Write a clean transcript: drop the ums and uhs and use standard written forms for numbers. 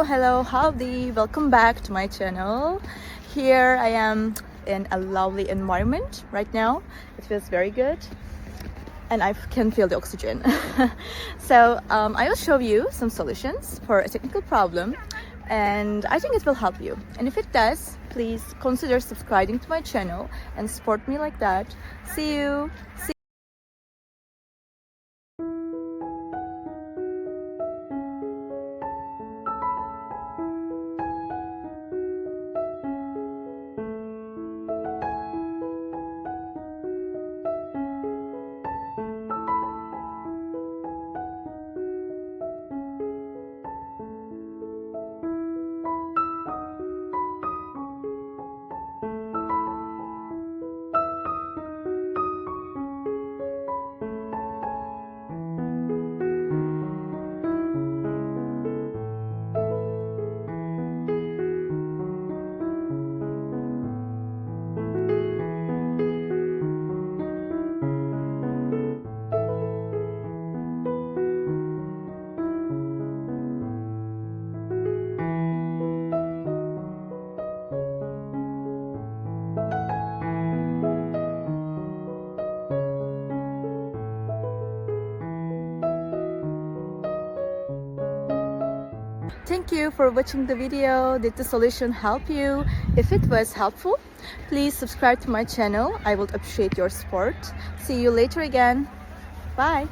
Hello, howdy, welcome back to my channel. Here I am in a lovely environment right now. It feels very good and I can feel the oxygen. So I will show you some solutions for a technical problem and I think it will help you. And if it does, please consider subscribing to my channel and support me like that. See you. Thank you for watching the video. Did the solution help you? If it was helpful, please subscribe to my channel. I would appreciate your support. See you later again. Bye.